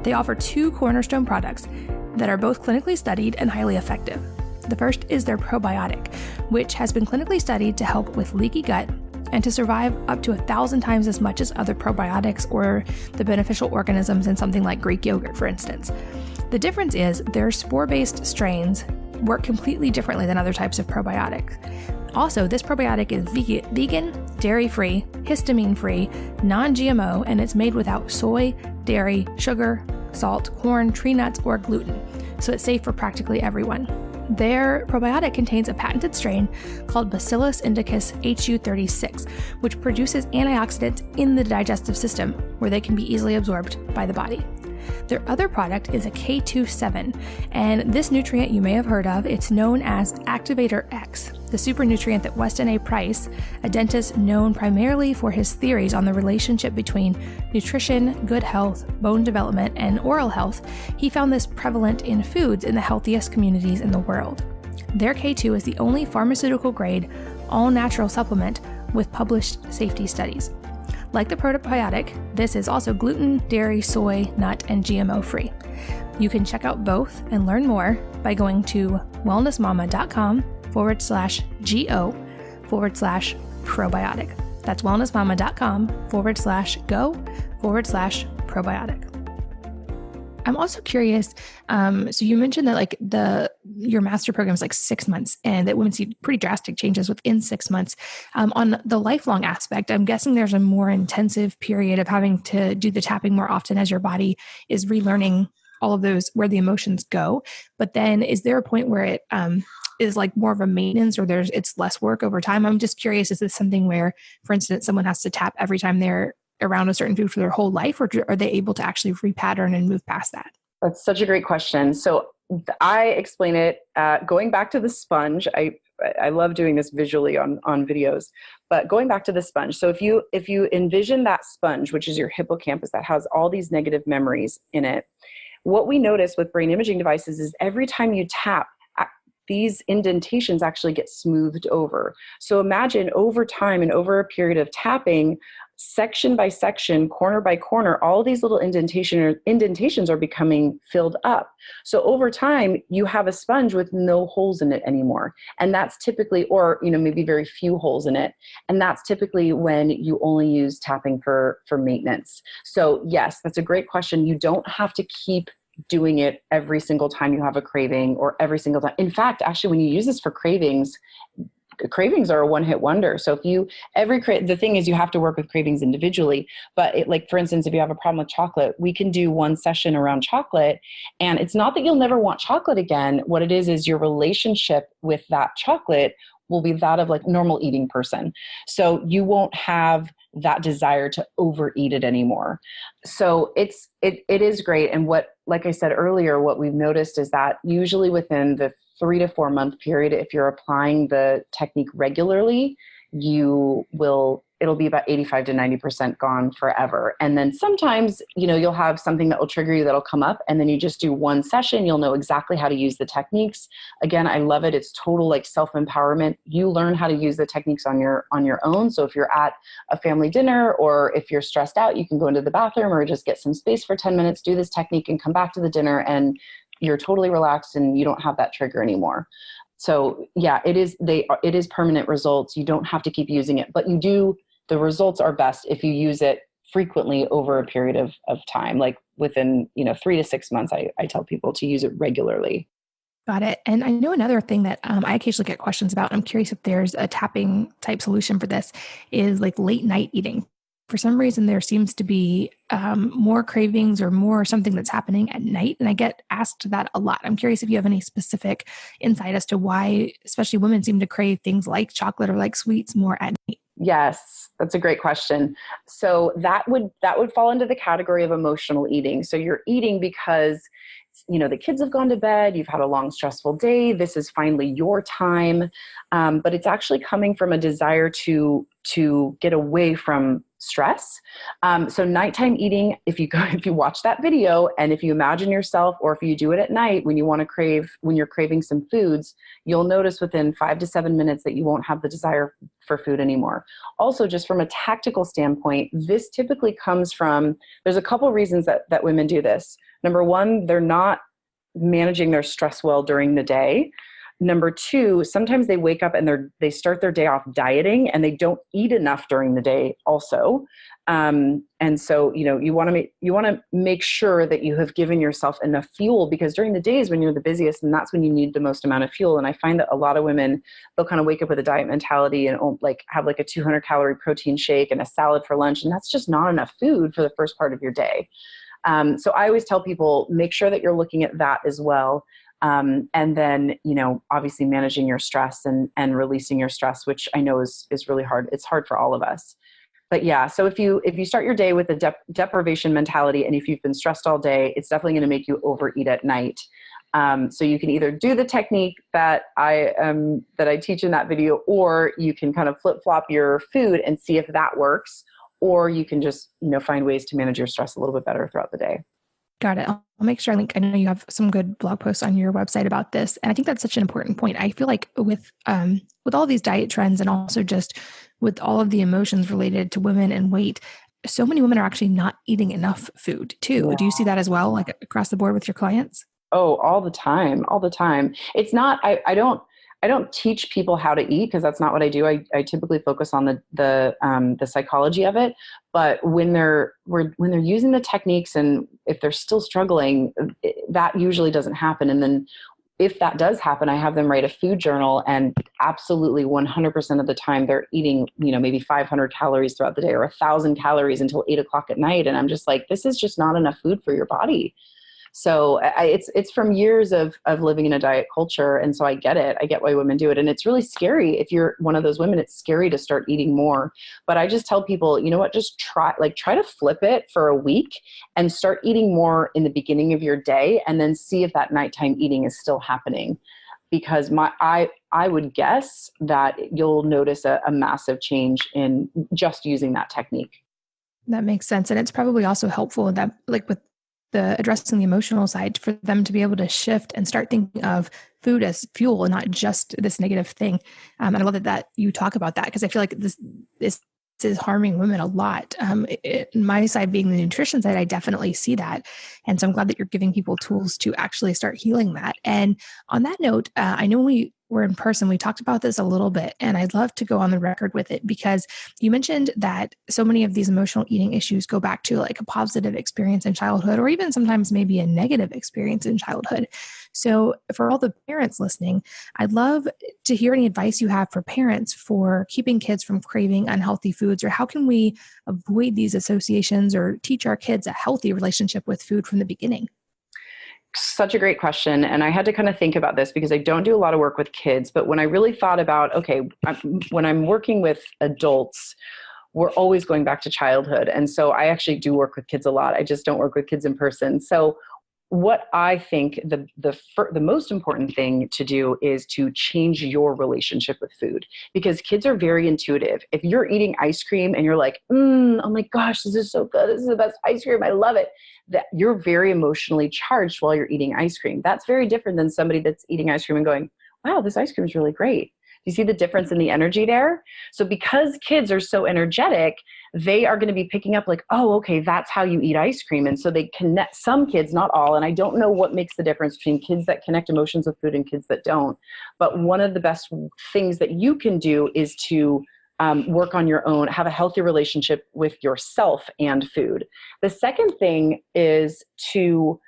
They offer 2 cornerstone products that are both clinically studied and highly effective. The first is their probiotic, which has been clinically studied to help with leaky gut and to survive up to 1,000 times as much as other probiotics or the beneficial organisms in something like Greek yogurt, for instance. The difference is their spore-based strains work completely differently than other types of probiotics. Also, this probiotic is vegan, dairy-free, histamine-free, non-GMO, and it's made without soy, dairy, sugar, salt, corn, tree nuts, or gluten, so it's safe for practically everyone. Their probiotic contains a patented strain called Bacillus indicus HU36, which produces antioxidants in the digestive system where they can be easily absorbed by the body. Their other product is a K27, and this nutrient you may have heard of. It's known as Activator X, the super nutrient that Weston A. Price, a dentist known primarily for his theories on the relationship between nutrition, good health, bone development, and oral health, he found this prevalent in foods in the healthiest communities in the world. Their K2 is the only pharmaceutical-grade, all-natural supplement with published safety studies. Like the probiotic, this is also gluten, dairy, soy, nut, and GMO free. You can check out both and learn more by going to wellnessmama.com/go/probiotic. That's wellnessmama.com/go/probiotic. I'm also curious. So you mentioned that like your master program is like 6 months, and that women see pretty drastic changes within 6 months. On the lifelong aspect, I'm guessing there's a more intensive period of having to do the tapping more often as your body is relearning all of those where the emotions go. But then, is there a point where it is like more of a maintenance, or it's less work over time? I'm just curious. Is this something where, for instance, someone has to tap every time they're around a certain food for their whole life, or are they able to actually repattern and move past that? That's such a great question. So I explain it going back to the sponge. I love doing this visually on videos, but going back to the sponge. So if you envision that sponge, which is your hippocampus that has all these negative memories in it, what we notice with brain imaging devices is every time you tap, these indentations actually get smoothed over. So imagine over time and over a period of tapping, section by section, corner by corner, all these little indentations are becoming filled up. So over time, you have a sponge with no holes in it anymore. And that's typically, or maybe very few holes in it. And that's typically when you only use tapping for maintenance. So yes, that's a great question. You don't have to keep doing it every single time you have a craving or every single time. In fact, actually, when you use this for cravings are a one-hit wonder. So the thing is you have to work with cravings individually, but for instance, if you have a problem with chocolate, we can do one session around chocolate, and it's not that you'll never want chocolate again. What it is your relationship with that chocolate will be that of like normal eating person. So you won't have that desire to overeat it anymore. So it is great. And like I said earlier, what we've noticed is that usually within the 3 to 4 month period, if you're applying the technique regularly, it'll be about 85 to 90% gone forever. And then sometimes, you'll have something that will trigger you that'll come up, and then you just do one session. You'll know exactly how to use the techniques. Again, I love it. It's total like self-empowerment. You learn how to use the techniques on your own. So if you're at a family dinner, or if you're stressed out, you can go into the bathroom or just get some space for 10 minutes, do this technique, and come back to the dinner, and you're totally relaxed and you don't have that trigger anymore. So yeah, it is permanent results. You don't have to keep using it, but the results are best if you use it frequently over a period of time, like within, 3 to 6 months. I tell people to use it regularly. Got it. And I know another thing that I occasionally get questions about, and I'm curious if there's a tapping type solution for this, is like late night eating. For some reason, there seems to be more cravings or more something that's happening at night. And I get asked that a lot. I'm curious if you have any specific insight as to why, especially women, seem to crave things like chocolate or like sweets more at night. Yes, that's a great question. So that would fall into the category of emotional eating. So you're eating because the kids have gone to bed, you've had a long, stressful day, this is finally your time. But it's actually coming from a desire to get away from stress. So nighttime eating, if you watch that video, and if you imagine yourself, or if you do it at night when you're craving some foods, you'll notice within 5 to 7 minutes that you won't have the desire for food anymore. Also, just from a tactical standpoint, this typically comes from, there's a couple reasons that women do this. Number one, they're not managing their stress well during the day. number two, sometimes they wake up and they start their day off dieting and they don't eat enough during the day also. And so, you want to make sure that you have given yourself enough fuel, because during the days when you're the busiest, and that's when you need the most amount of fuel. And I find that a lot of women, they'll kind of wake up with a diet mentality and like have like a 200 calorie protein shake and a salad for lunch. And that's just not enough food for the first part of your day. So I always tell people, make sure that you're looking at that as well. And then, obviously managing your stress and releasing your stress, which I know is really hard. It's hard for all of us. But yeah, so if you start your day with a deprivation mentality, and if you've been stressed all day, it's definitely going to make you overeat at night. So you can either do the technique that I teach in that video, or you can kind of flip flop your food and see if that works, or you can just, find ways to manage your stress a little bit better throughout the day. Got it. I'll make sure I link. I know you have some good blog posts on your website about this. And I think that's such an important point. I feel like with all these diet trends, and also just with all of the emotions related to women and weight, so many women are actually not eating enough food too. Yeah. Do you see that as well, like across the board with your clients? Oh, all the time. It's not, I don't teach people how to eat, because that's not what I do. I typically focus on the psychology of it. But when they're using the techniques, and if they're still struggling, that usually doesn't happen. And then if that does happen, I have them write a food journal, and absolutely 100% of the time they're eating, maybe 500 calories throughout the day, or 1,000 calories until 8:00 at night. And I'm just like, this is just not enough food for your body. So it's from years of living in a diet culture. And so I get it. I get why women do it. And it's really scary. If you're one of those women, it's scary to start eating more. But I just tell people, you know what, just try to flip it for a week and start eating more in the beginning of your day, and then see if that nighttime eating is still happening. Because I would guess that you'll notice a massive change in just using that technique. That makes sense. And it's probably also helpful that, like with the addressing the emotional side, for them to be able to shift and start thinking of food as fuel and not just this negative thing. And I love that you talk about that, because I feel like this is harming women a lot. My side being the nutrition side, I definitely see that. And so I'm glad that you're giving people tools to actually start healing that. And on that note, I know we were in person, we talked about this a little bit, and I'd love to go on the record with it, because you mentioned that so many of these emotional eating issues go back to like a positive experience in childhood, or even sometimes maybe a negative experience in childhood. So for all the parents listening, I'd love to hear any advice you have for parents for keeping kids from craving unhealthy foods, or how can we avoid these associations or teach our kids a healthy relationship with food from the beginning? Such a great question. And I had to kind of think about this, because I don't do a lot of work with kids. But when I really thought about, okay, when I'm working with adults, we're always going back to childhood. And so I actually do work with kids a lot. I just don't work with kids in person. So what I think the most important thing to do is to change your relationship with food, because kids are very intuitive. If you're eating ice cream and you're like, oh my gosh, this is so good, this is the best ice cream, I love it, that you're very emotionally charged while you're eating ice cream. That's very different than somebody that's eating ice cream and going, wow, this ice cream is really great. You see the difference in the energy there? So because kids are so energetic, they are going to be picking up like, oh, okay, that's how you eat ice cream. And so they connect, some kids, not all, and I don't know what makes the difference between kids that connect emotions with food and kids that don't. But one of the best things that you can do is to work on your own, have a healthy relationship with yourself and food. The second thing is to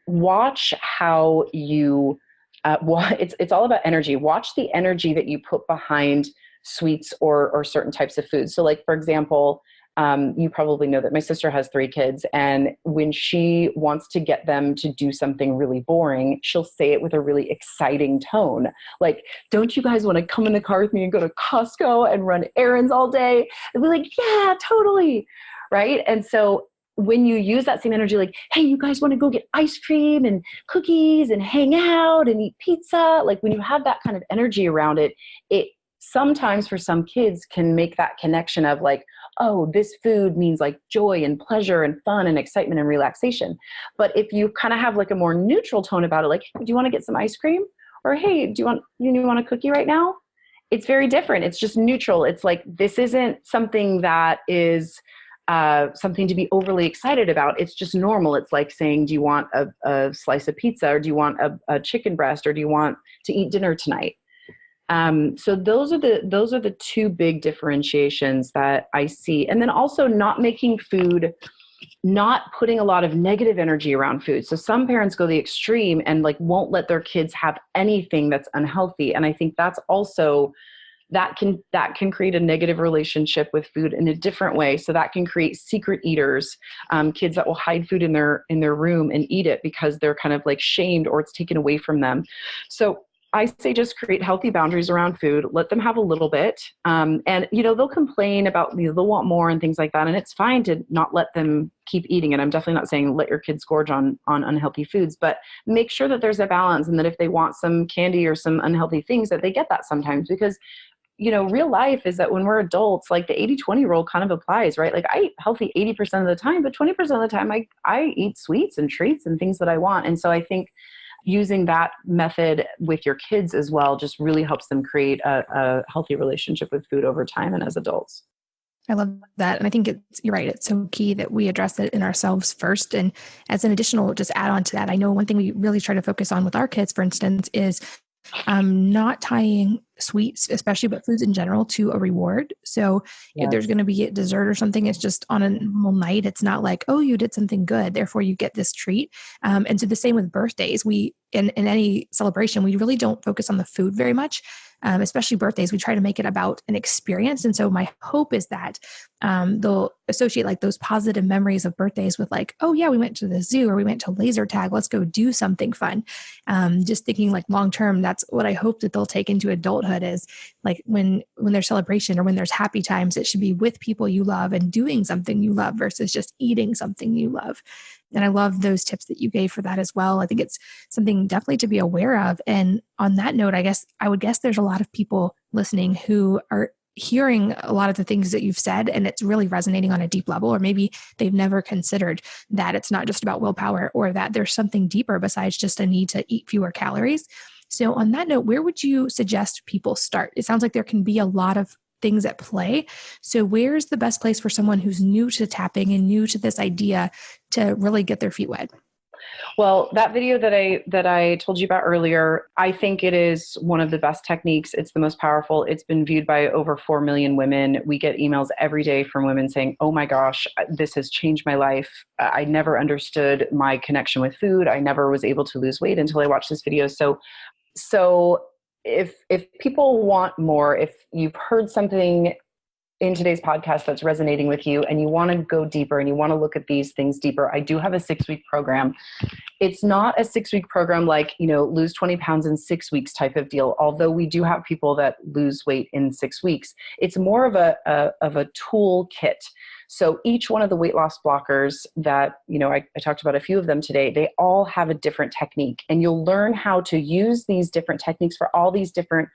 watch how you it's all about energy. Watch the energy that you put behind sweets or certain types of foods. So like, for example, you probably know that my sister has 3 kids, and when she wants to get them to do something really boring, she'll say it with a really exciting tone. Like, don't you guys want to come in the car with me and go to Costco and run errands all day? And we're like, yeah, totally. Right. And so when you use that same energy, like, hey, you guys want to go get ice cream and cookies and hang out and eat pizza? Like when you have that kind of energy around it, it sometimes for some kids can make that connection of like, oh, this food means like joy and pleasure and fun and excitement and relaxation. But if you kind of have like a more neutral tone about it, like, do you want to get some ice cream? Or, hey, do you want a cookie right now? It's very different. It's just neutral. It's like, this isn't something that is something to be overly excited about. It's just normal. It's like saying, do you want a slice of pizza, or do you want a chicken breast, or do you want to eat dinner tonight? So those are the two big differentiations that I see. And then also not making food, not putting a lot of negative energy around food. So some parents go the extreme and like won't let their kids have anything that's unhealthy. And I think that's also, that can create a negative relationship with food in a different way. So that can create secret eaters, kids that will hide food in their room and eat it because they're kind of like shamed or it's taken away from them. So I say just create healthy boundaries around food. Let them have a little bit. And, they'll complain about, they'll want more and things like that. And it's fine to not let them keep eating it. I'm definitely not saying let your kids gorge on unhealthy foods, but make sure that there's a balance, and that if they want some candy or some unhealthy things, that they get that sometimes. Because real life is that when we're adults, like the 80-20 rule kind of applies, right? Like I eat healthy 80% of the time, but 20% of the time I eat sweets and treats and things that I want. And so I think using that method with your kids as well just really helps them create a healthy relationship with food over time and as adults. I love that. And I think you're right. It's so key that we address it in ourselves first. And as an additional, just add on to that, I know one thing we really try to focus on with our kids, for instance, is not tying sweets, especially but foods in general, to a reward. So if there's going to be a dessert or something, it's just on a normal night. It's not like, oh, you did something good, therefore you get this treat. And so the same with birthdays. We, in any celebration, we really don't focus on the food very much. Especially birthdays, we try to make it about an experience. And so my hope is that they'll associate like those positive memories of birthdays with like, oh yeah, we went to the zoo or we went to laser tag. Let's go do something fun. Just thinking like long-term, that's what I hope that they'll take into adulthood is like when there's celebration or when there's happy times, it should be with people you love and doing something you love versus just eating something you love. And I love those tips that you gave for that as well. I think it's something definitely to be aware of. And on that note, I would guess there's a lot of people listening who are hearing a lot of the things that you've said, and it's really resonating on a deep level, or maybe they've never considered that it's not just about willpower, or that there's something deeper besides just a need to eat fewer calories. So on that note, where would you suggest people start? It sounds like there can be a lot of things at play. So where's the best place for someone who's new to tapping and new to this idea to really get their feet wet? Well, that video that I told you about earlier, I think it is one of the best techniques. It's the most powerful. It's been viewed by over 4 million women. We get emails every day from women saying, oh my gosh, this has changed my life. I never understood my connection with food. I never was able to lose weight until I watched this video. So if people want more, if you've heard something in today's podcast that's resonating with you and you want to go deeper and you want to look at these things deeper, I do have a 6-week program. It's not a 6-week program like, lose 20 pounds in 6 weeks type of deal. Although we do have people that lose weight in 6 weeks, it's more of a tool kit. So each one of the weight loss blockers that, I talked about a few of them today, they all have a different technique, and you'll learn how to use these different techniques for all these different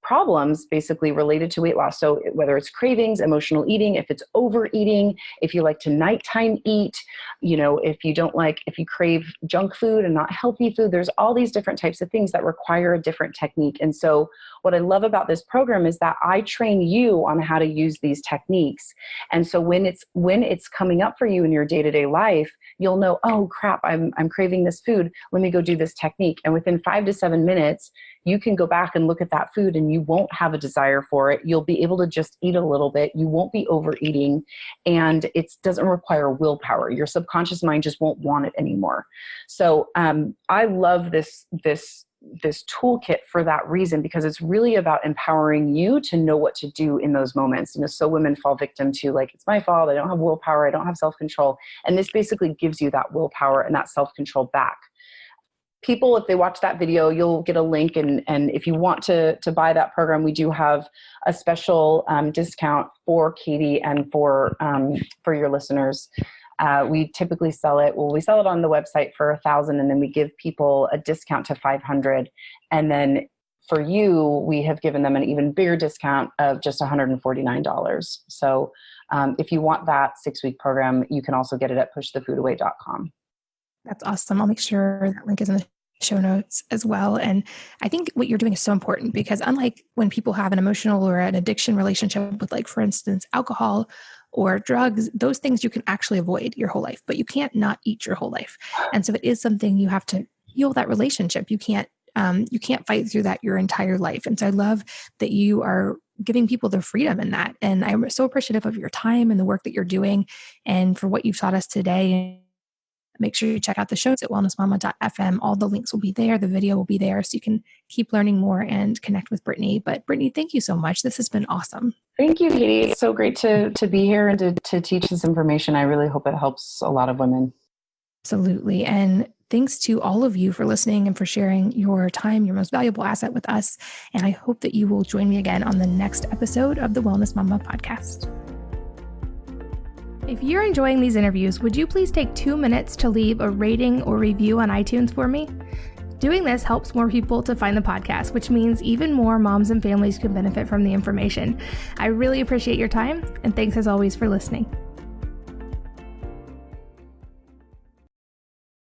problems basically related to weight loss. So whether it's cravings, emotional eating, if it's overeating, if you like to nighttime eat, if you crave junk food and not healthy food, there's all these different types of things that require a different technique. And so what I love about this program is that I train you on how to use these techniques. And so when it's coming up for you in your day-to-day life, you'll know, oh crap, I'm craving this food. Let me go do this technique. And within 5 to 7 minutes, you can go back and look at that food and you won't have a desire for it. You'll be able to just eat a little bit. You won't be overeating, and it doesn't require willpower. Your subconscious mind just won't want it anymore. So I love this toolkit for that reason, because it's really about empowering you to know what to do in those moments. So women fall victim to like, it's my fault. I don't have willpower. I don't have self-control. And this basically gives you that willpower and that self-control back. People, if they watch that video, you'll get a link. And if you want to buy that program, we do have a special discount for Katie and for your listeners. We typically sell it. Well, we sell it on the website for $1,000, and then we give people a discount to $500. And then for you, we have given them an even bigger discount of just $149. So if you want that 6-week program, you can also get it at pushthefoodaway.com. That's awesome. I'll make sure that link is in the show notes as well. And I think what you're doing is so important, because unlike when people have an emotional or an addiction relationship with, like, for instance, alcohol or drugs, those things you can actually avoid your whole life, but you can't not eat your whole life. And so it is something you have to heal that relationship. You can't fight through that your entire life. And so I love that you are giving people the freedom in that. And I'm so appreciative of your time and the work that you're doing and for what you've taught us today. Make sure you check out the shows at wellnessmama.fm. All the links will be there. The video will be there so you can keep learning more and connect with Brittany. But Brittany, thank you so much. This has been awesome. Thank you, Katie. It's so great to be here and to teach this information. I really hope it helps a lot of women. Absolutely. And thanks to all of you for listening and for sharing your time, your most valuable asset with us. And I hope that you will join me again on the next episode of the Wellness Mama podcast. If you're enjoying these interviews, would you please take 2 minutes to leave a rating or review on iTunes for me? Doing this helps more people to find the podcast, which means even more moms and families can benefit from the information. I really appreciate your time, and thanks as always for listening.